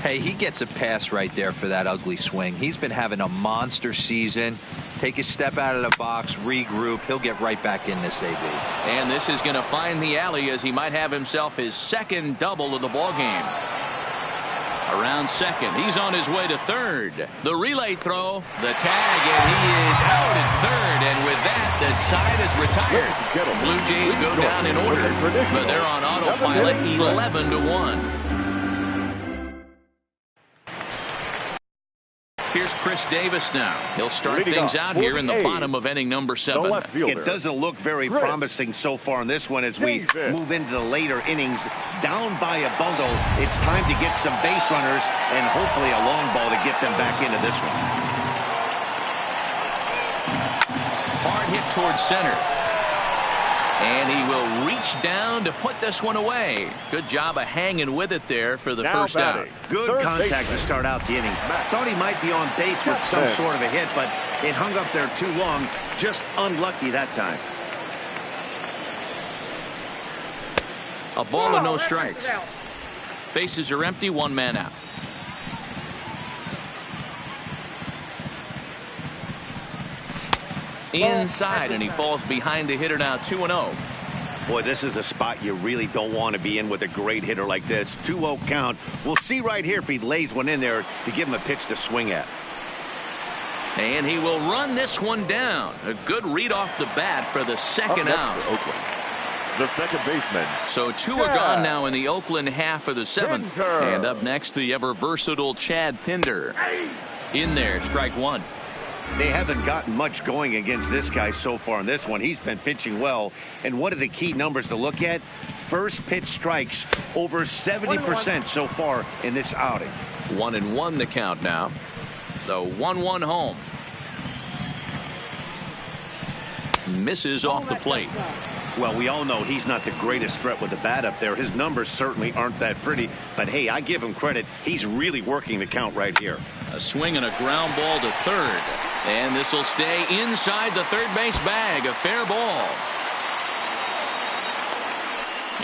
Hey, he gets a pass right there for that ugly swing. He's been having a monster season. Take a step out of the box, regroup. He'll get right back in this AB.
And this is going to find the alley as he might have himself his second double of the ball game. Around second, he's on his way to third. The relay throw, the tag, and he is out at third. And with that, the side is retired. Blue Jays go down in order, but they're on autopilot 11-1. Here's Chris Davis now. He'll start things out here in the bottom of inning number 7.
It doesn't look very promising so far in this one as we move into the later innings. Down by a bundle, it's time to get some base runners and hopefully a long ball to get them back into this one.
Hard hit towards center. And he will reach down to put this one away. Good job of hanging with it there for the first out.
Good contact to start out the inning. Thought he might be on base with some sort of a hit, but it hung up there too long. Just unlucky that time.
A ball and no strikes. Bases are empty, 1 man out. Inside, and he falls behind the hitter now, 2-0.
Boy, this is a spot you really don't want to be in with a great hitter like this. 2-0 count. We'll see right here if he lays one in there to give him a pitch to swing at.
And he will run this one down. A good read off the bat for the second out.
Oakland, the second baseman.
So 2 are gone now in the Oakland half of the 7th. And up next, the ever versatile Chad Pinder. In there, strike 1.
They haven't gotten much going against this guy so far in this one. He's been pitching well. And what are the key numbers to look at? First pitch strikes over 70% so far in this outing.
1-1 the count now. The 1-1 home. Misses off the plate.
Well, we all know he's not the greatest threat with the bat up there. His numbers certainly aren't that pretty. But, hey, I give him credit. He's really working the count right here.
A swing and a ground ball to third. And this will stay inside the third base bag. A fair ball.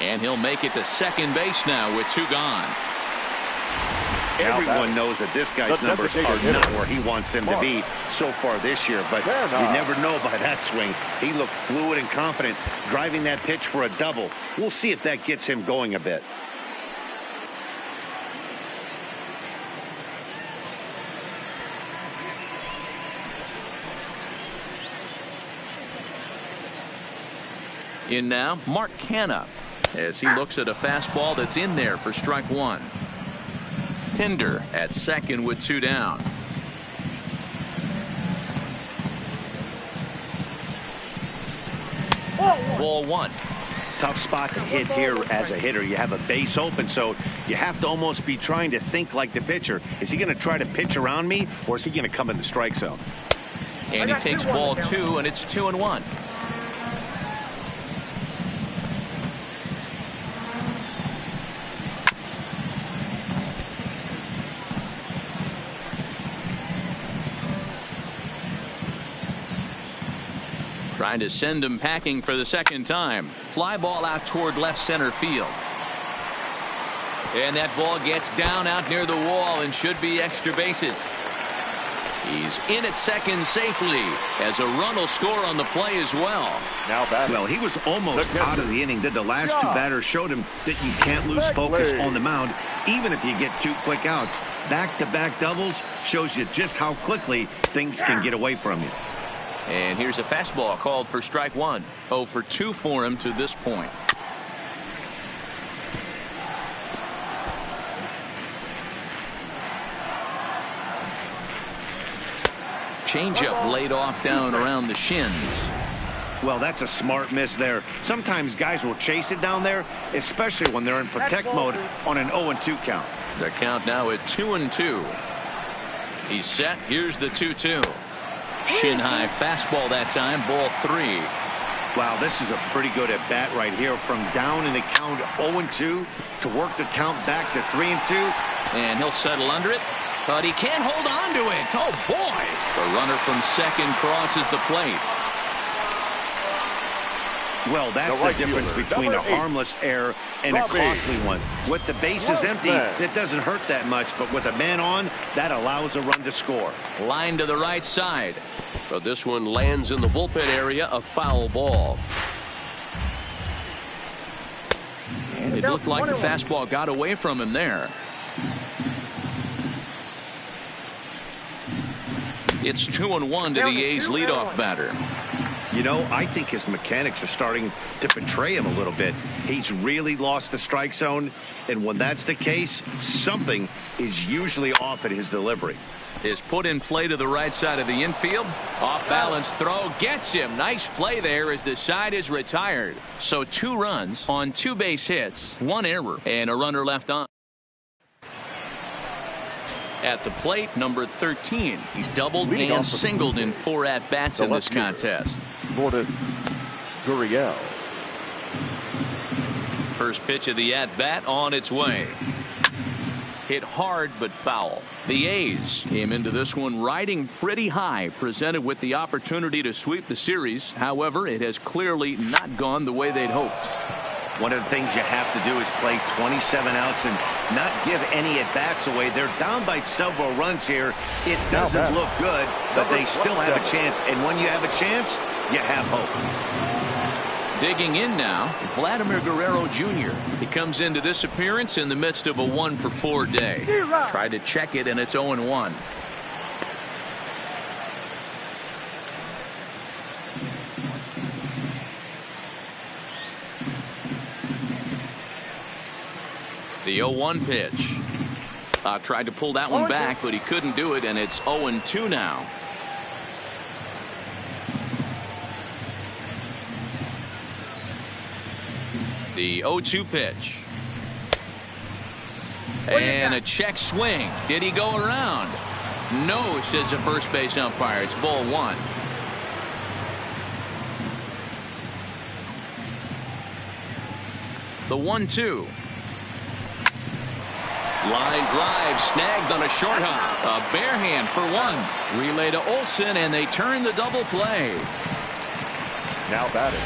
And he'll make it to second base now with 2 gone.
Everyone knows that this guy's numbers are not where he wants them to be so far this year, but you never know by that swing. He looked fluid and confident driving that pitch for a double. We'll see if that gets him going a bit.
In now, Mark Canha, as he looks at a fastball that's in there for strike 1. Pinder at second with 2 down. Ball 1.
Tough spot to hit here as a hitter. You have a base open, so you have to almost be trying to think like the pitcher. Is he going to try to pitch around me, or is he going to come in the strike zone?
And he takes ball 2, and it's 2-1. Trying to send him packing for the second time. Fly ball out toward left center field. And that ball gets down out near the wall and should be extra bases. He's in at second safely as a run will score on the play as well.
Now batting.
Well, he was almost out of the inning. The last 2 batters showed him that you can't lose focus on the mound, even if you get 2 quick outs. Back-to-back doubles shows you just how quickly things can get away from you.
And here's a fastball called for strike 1. 0 for 2 for him to this point. Changeup laid off down around the shins.
Well, that's a smart miss there. Sometimes guys will chase it down there, especially when they're in protect mode on an 0-2 count.
The count now at 2-2. He's set. Here's the 2-2. Shin high fastball that time, ball 3.
Wow, this is a pretty good at bat right here. From down in the count 0-2 to work the count back to 3-2.
And he'll settle under it, but he can't hold on to it. Oh boy! The runner from second crosses the plate.
Well, that's the difference between a harmless error and a costly one. With the bases empty, it doesn't hurt that much, but with a man on, that allows a run to score.
Line to the right side. But this one lands in the bullpen area, a foul ball. And it looked like the fastball got away from him there. It's 2-1 to the A's leadoff batter.
You know, I think his mechanics are starting to betray him a little bit. He's really lost the strike zone, and when that's the case, something is usually off at his delivery.
Is put in play to the right side of the infield. Off balance throw gets him. Nice play there as the side is retired. So 2 runs on 2 base hits, 1 error, and a runner left on. At the plate, number 13. He's doubled and singled in 4 at-bats in this contest.
Gurriel.
First pitch of the at-bat on its way. Hit hard but foul. The A's came into this one riding pretty high, presented with the opportunity to sweep the series. However, it has clearly not gone the way they'd hoped.
One of the things you have to do is play 27 outs and not give any at-bats away. They're down by several runs here. It doesn't look good, but they still have a chance. And when you have a chance, you have hope.
Digging in now, Vladimir Guerrero Jr. He comes into this appearance in the midst of a 1-for-4 day. Tried to check it, and it's 0-1. The 0-1 pitch. Tried to pull that one back, but he couldn't do it, and it's 0-2 now. The 0-2 pitch. And a check swing. Did he go around? No, says the first base umpire. It's ball 1. The 1-2. Line drive snagged on a short hop. A bare hand for 1. Relay to Olsen, and they turn the double play.
Now batting,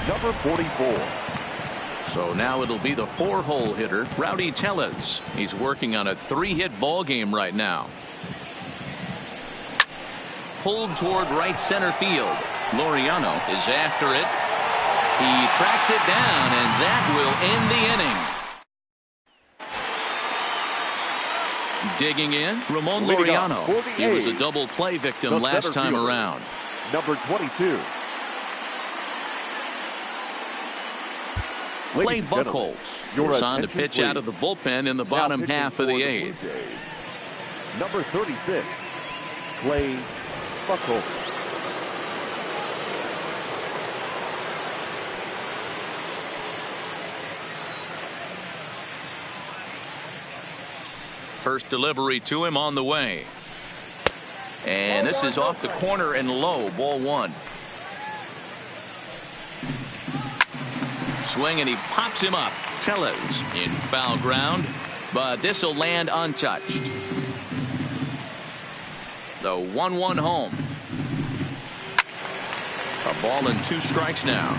number 44.
So now it'll be the 4-hole hitter, Rowdy Tellez. He's working on a 3-hit ball game right now. Pulled toward right center field. Laureano is after it. He tracks it down, and that will end the inning. Digging in, Ramon Laureano. He was a double play victim last time around.
Number 22.
Clay Buchholz goes on to pitch out of the bullpen in the bottom half of the 8th.
Number 36, Clay Buchholz.
First delivery to him on the way. And this is off the corner and low, ball 1. Swing, and he pops him up. Tellez in foul ground, but this will land untouched. The 1-1 home. A ball and 2 strikes now.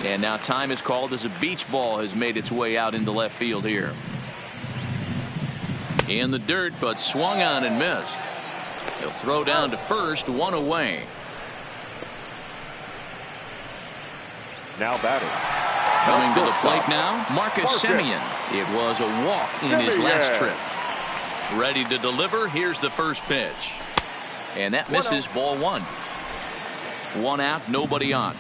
And now time is called as a beach ball has made its way out into left field here. In the dirt, but swung on and missed. He'll throw down to first, 1 away.
Now batting.
Coming to the plate now, Marcus Semien. It was a walk in his last trip. Ready to deliver. Here's the first pitch. And that misses, ball 1. 1 out, nobody on.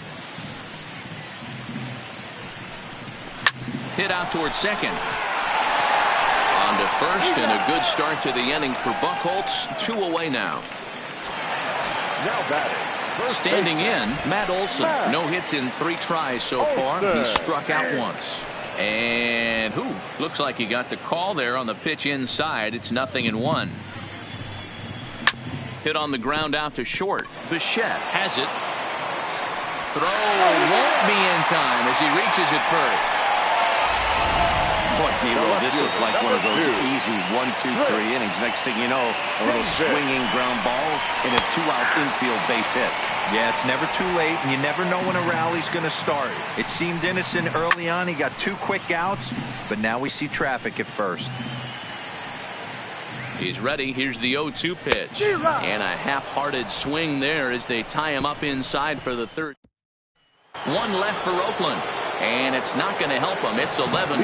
Hit out towards second. On to first, and a good start to the inning for Buchholz. 2 away now.
Now batting.
Standing in, Matt Olson. No hits in 3 tries so far. He struck out once. And looks like he got the call there on the pitch inside. It's 0-1. Hit on the ground out to short. Bichette has it. Throw won't be in time as he reaches it first.
Boy, this is like one of those easy 1, 2, 3 innings. Next thing you know, a little swinging ground ball and a 2-out infield base hit.
Yeah, it's never too late, and you never know when a rally's going to start. It seemed innocent early on. He got 2 quick outs, but now we see traffic at first.
He's ready. Here's the 0-2 pitch. And a half-hearted swing there as they tie him up inside for the 3rd. 1 left for Oakland. And it's not going to help him. It's 11-3.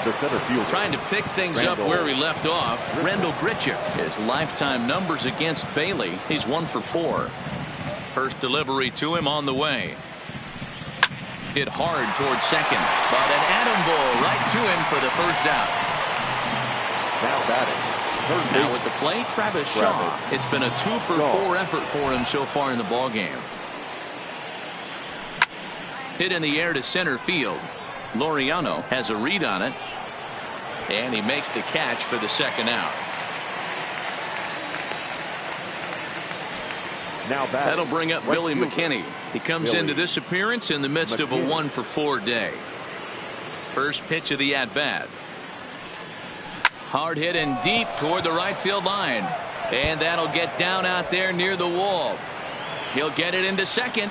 The center fielder.
Trying to pick things up where he left off. Randall Grichuk. His lifetime numbers against Bailey. He's 1 for 4. First delivery to him on the way. Hit hard towards second, but an atom ball right to him for the first out.
Now batting.
Now with the play, Travis Shaw. It's been a 2-for-4 effort for him so far in the ball game. Hit in the air to center field. Laureano has a read on it, and he makes the catch for the second out.
Now batting.
That'll bring up Billy McKinney. He comes into this appearance in the midst of a 1-for-4 day. First pitch of the at-bat. Hard hit and deep toward the right field line. And that'll get down out there near the wall. He'll get it into second.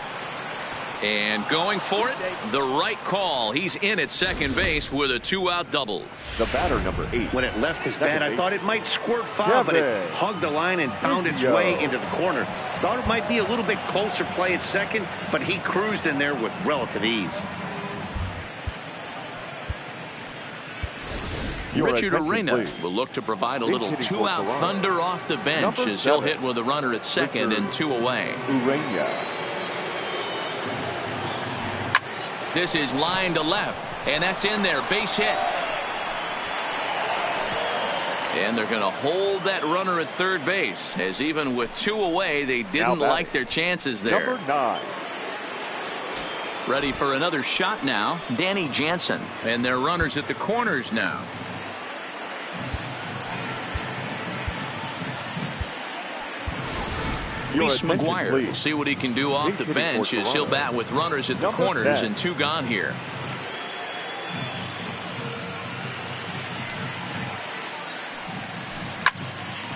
And going for it, the right call. He's in at second base with a 2-out double.
The batter, number 8.
When it left his bat, I thought it might squirt foul, but it hugged the line and found its way into the corner. Thought it might be a little bit closer play at second, but he cruised in there with relative ease.
Richard Arena will look to provide a little 2-out thunder off the bench as he'll hit with a runner at second and 2 away. This is line to left, and that's in there. Base hit. And they're going to hold that runner at third base, as even with 2 away, they didn't like their chances there.
Number 9.
Ready for another shot now, Danny Jansen. And their runners at the corners now. Reese McGuire will see what he can do off the bench as he'll bat with runners at the corners and 2 gone here.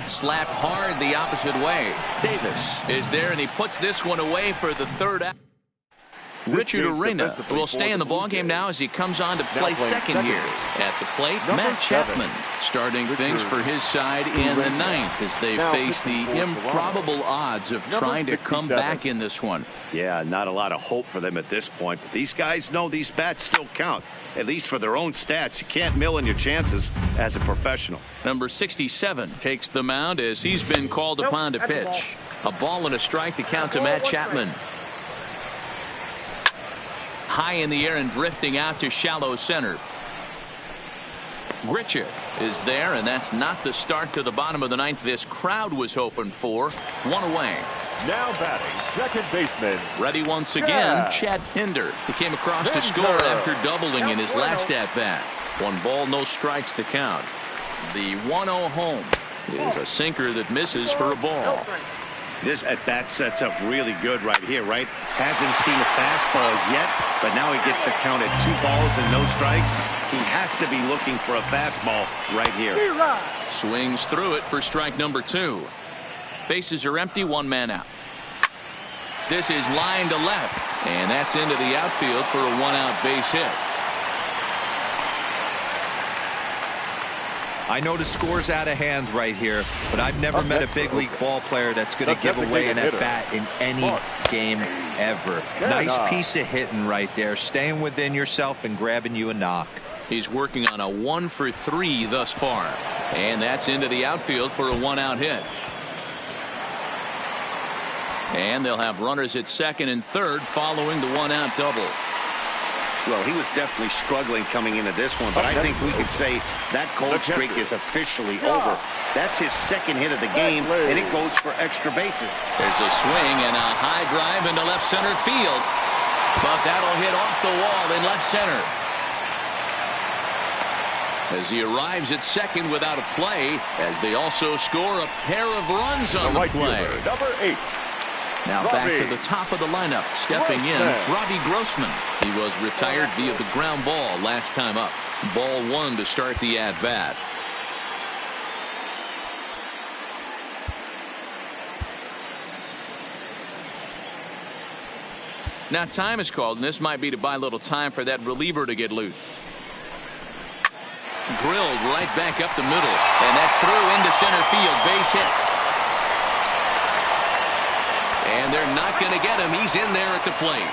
Slapped hard the opposite way. Davis is there, and he puts this one away for the third out. Richard Arena will stay in the ballgame now as he comes on to play second here. At the plate, Matt Chapman starting things for his side in the 9th as they face the improbable odds of trying to come back in this one.
Yeah, not a lot of hope for them at this point, but these guys know these bats still count, at least for their own stats. You can't mill in your chances as a professional.
Number 67 takes the mound as he's been called upon to pitch. A ball and a strike to count to Matt Chapman. High in the air and drifting out to shallow center. Grichuk is there, and that's not the start to the bottom of the 9th this crowd was hoping for. 1 away.
Now batting, second baseman.
Ready once again, Chad Pinder. He came across to score after doubling in his last at-bat. 1 ball, no strikes to count. The 1-0 home is a sinker that misses for a ball.
This at-bat sets up really good right here, right? Hasn't seen a fastball yet, but now he gets the count at 2 balls and no strikes. He has to be looking for a fastball right here.
Swings through it for strike number 2. Bases are empty, 1 man out. This is line to left, and that's into the outfield for a 1-out base hit.
I know the score's out of hand right here, but I've never met a big league ball player that's going to give away an at-bat in any game ever. Nice piece of hitting right there, staying within yourself and grabbing you a knock.
He's working on a 1-for-3 thus far, and that's into the outfield for a 1-out hit. And they'll have runners at second and third following the 1-out double.
Well, he was definitely struggling coming into this one, but I think we could say that cold streak is officially over. That's his second hit of the game, and it goes for extra bases.
There's a swing and a high drive into left center field, but that'll hit off the wall in left center. As he arrives at second without a play, as they also score a pair of runs on the play.
Number 8.
Now back to the top of the lineup, stepping in, Robbie Grossman. He was retired via the ground ball last time up. Ball 1 to start the at-bat. Now time is called, and this might be to buy a little time for that reliever to get loose. Drilled right back up the middle, and that's through into center field, base hit. And they're not going to get him. He's in there at the plate.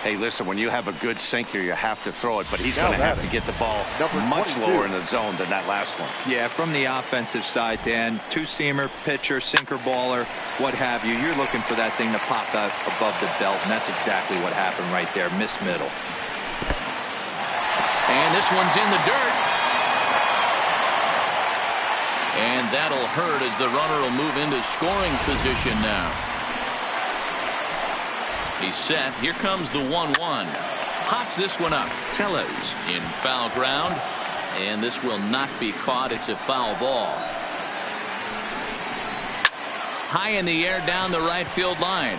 Hey, listen, when you have a good sinker, you have to throw it, but he's going to have to get the ball much
22.
lower in the zone than that last one.
Yeah, from the offensive side, Dan, two-seamer, pitcher, sinker baller, what have you. You're looking for that thing to pop out above the belt, and that's exactly what happened right there. Miss middle.
And this one's in the dirt. And that'll hurt as the runner will move into scoring position now. He's set. Here comes the 1-1. Hops this one up. Tellez in foul ground. And this will not be caught. It's a foul ball. High in the air down the right field line.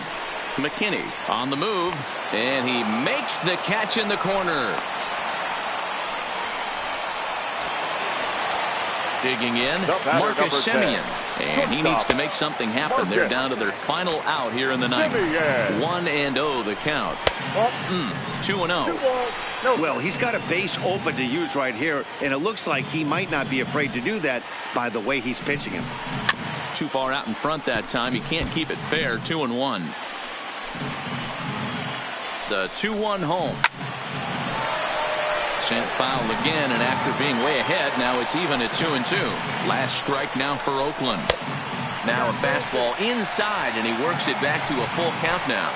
McKinney on the move. And he makes the catch in the corner. Digging in, Marcus Semien. And he needs to make something happen. They're down to their final out here in the ninth. 1-0 the count. 2-0.
Well, he's got a base open to use right here, and it looks like he might not be afraid to do that by the way he's pitching him.
Too far out in front that time. He can't keep it fair. 2-1. The 2-1 home. Sent foul again, and after being way ahead, now it's even at 2-2. Last strike now for Oakland. Now a fastball inside, and he works it back to a full count now.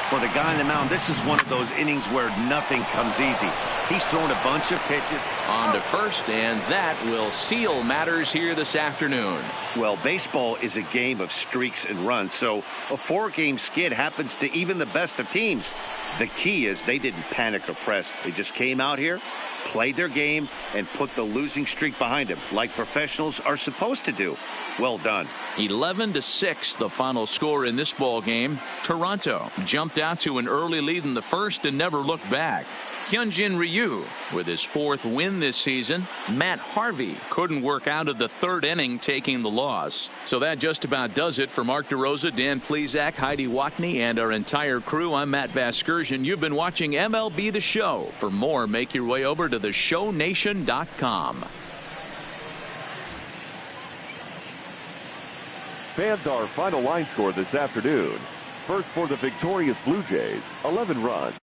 For the guy on the mound, this is one of those innings where nothing comes easy. He's thrown a bunch of pitches.
On to first, and that will seal matters here this afternoon.
Well, baseball is a game of streaks and runs, so a 4-game skid happens to even the best of teams. The key is they didn't panic or press. They just came out here, played their game, and put the losing streak behind them, like professionals are supposed to do. Well done.
11-6 the final score in this ball game. Toronto jumped out to an early lead in the first and never looked back. Hyunjin Ryu with his 4th win this season. Matt Harvey couldn't work out of the 3rd inning, taking the loss. So that just about does it for Mark DeRosa, Dan Plesac, Heidi Watney, and our entire crew. I'm Matt Vasgersian. You've been watching MLB The Show. For more, make your way over to theshownation.com.
Fans, our final line score this afternoon. First for the victorious Blue Jays, 11 runs.